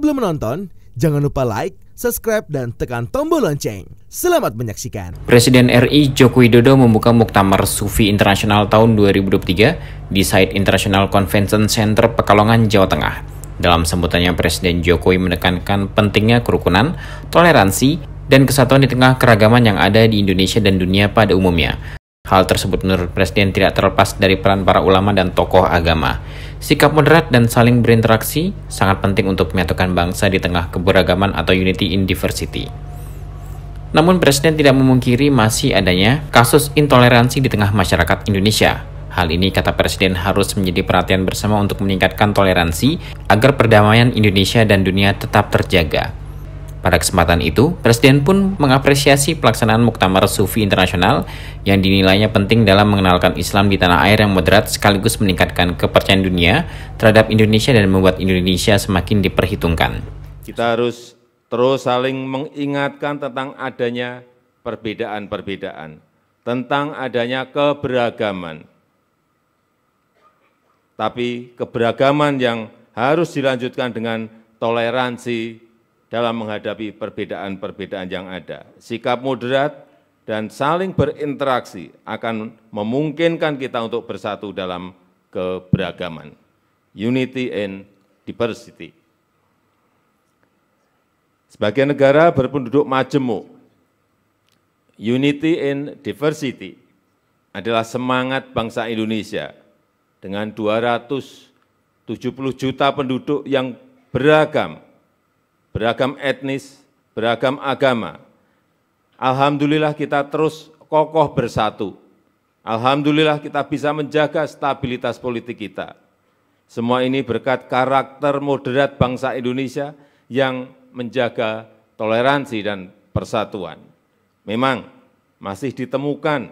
Sebelum menonton, jangan lupa like, subscribe, dan tekan tombol lonceng. Selamat menyaksikan. Presiden RI Joko Widodo membuka Muktamar Sufi Internasional tahun 2023 di Said International Convention Center Pekalongan, Jawa Tengah. Dalam sambutannya, Presiden Jokowi menekankan pentingnya kerukunan, toleransi, dan kesatuan di tengah keragaman yang ada di Indonesia dan dunia pada umumnya. Hal tersebut menurut Presiden tidak terlepas dari peran para ulama dan tokoh agama. Sikap moderat dan saling berinteraksi sangat penting untuk menyatukan bangsa di tengah keberagaman atau unity in diversity. Namun Presiden tidak memungkiri masih adanya kasus intoleransi di tengah masyarakat Indonesia. Hal ini, kata Presiden, harus menjadi perhatian bersama untuk meningkatkan toleransi agar perdamaian Indonesia dan dunia tetap terjaga. Pada kesempatan itu, Presiden pun mengapresiasi pelaksanaan Muktamar Sufi Internasional yang dinilainya penting dalam mengenalkan Islam di tanah air yang moderat sekaligus meningkatkan kepercayaan dunia terhadap Indonesia dan membuat Indonesia semakin diperhitungkan. Kita harus terus saling mengingatkan tentang adanya perbedaan-perbedaan, tentang adanya keberagaman. Tapi keberagaman yang harus dilanjutkan dengan toleransi dalam menghadapi perbedaan-perbedaan yang ada. Sikap moderat dan saling berinteraksi akan memungkinkan kita untuk bersatu dalam keberagaman. Unity in diversity. Sebagai negara berpenduduk majemuk, unity in diversity adalah semangat bangsa Indonesia dengan 270 juta penduduk yang beragam etnis, beragam agama. Alhamdulillah kita terus kokoh bersatu. Alhamdulillah kita bisa menjaga stabilitas politik kita. Semua ini berkat karakter moderat bangsa Indonesia yang menjaga toleransi dan persatuan. Memang masih ditemukan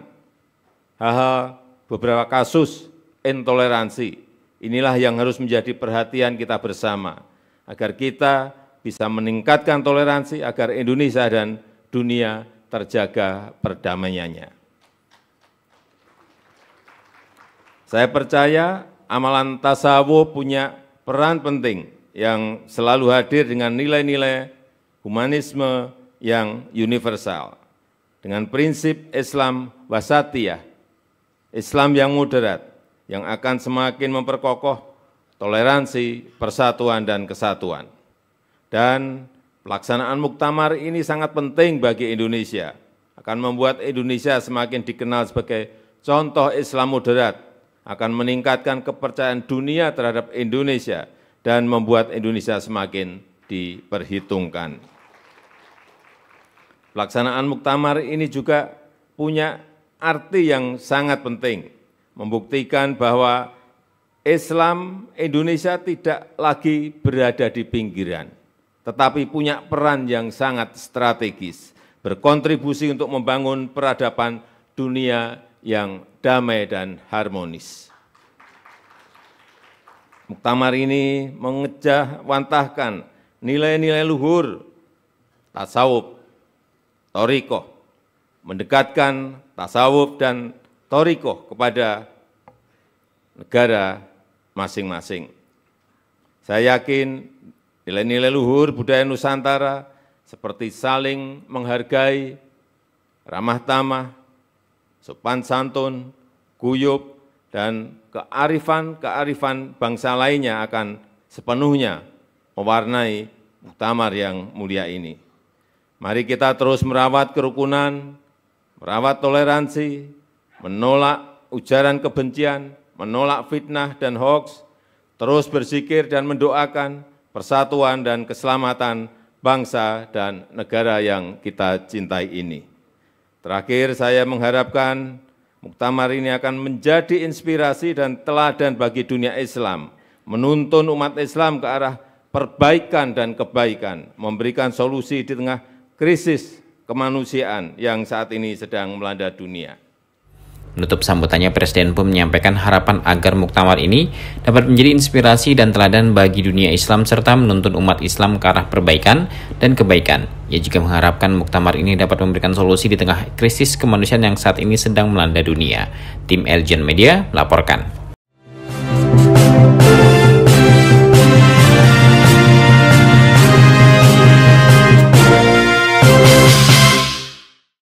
hal-hal beberapa kasus intoleransi. Inilah yang harus menjadi perhatian kita bersama, agar kita bisa meningkatkan toleransi agar Indonesia dan dunia terjaga perdamaiannya. Saya percaya amalan tasawuf punya peran penting yang selalu hadir dengan nilai-nilai humanisme yang universal. Dengan prinsip Islam wasatiyah, Islam yang moderat, yang akan semakin memperkokoh toleransi, persatuan, dan kesatuan. Dan pelaksanaan muktamar ini sangat penting bagi Indonesia, akan membuat Indonesia semakin dikenal sebagai contoh Islam moderat, akan meningkatkan kepercayaan dunia terhadap Indonesia, dan membuat Indonesia semakin diperhitungkan. Pelaksanaan muktamar ini juga punya arti yang sangat penting, membuktikan bahwa Islam Indonesia tidak lagi berada di pinggiran, tetapi punya peran yang sangat strategis, berkontribusi untuk membangun peradaban dunia yang damai dan harmonis. Muktamar ini mengejawantahkan nilai-nilai luhur tasawuf, thariqah, mendekatkan tasawuf dan thariqah kepada negara masing-masing. Saya yakin nilai-nilai luhur budaya Nusantara seperti saling menghargai, ramah tamah, sopan santun, guyub, dan kearifan bangsa lainnya akan sepenuhnya mewarnai muktamar yang mulia ini. Mari kita terus merawat kerukunan, merawat toleransi, menolak ujaran kebencian, menolak fitnah dan hoaks, terus berzikir dan mendoakan persatuan dan keselamatan bangsa dan negara yang kita cintai ini. Terakhir, saya mengharapkan muktamar ini akan menjadi inspirasi dan teladan bagi dunia Islam, menuntun umat Islam ke arah perbaikan dan kebaikan, memberikan solusi di tengah krisis kemanusiaan yang saat ini sedang melanda dunia. Menutup sambutannya, Presiden pun menyampaikan harapan agar muktamar ini dapat menjadi inspirasi dan teladan bagi dunia Islam serta menuntun umat Islam ke arah perbaikan dan kebaikan. Ia juga mengharapkan muktamar ini dapat memberikan solusi di tengah krisis kemanusiaan yang saat ini sedang melanda dunia. Tim Eljan Media melaporkan.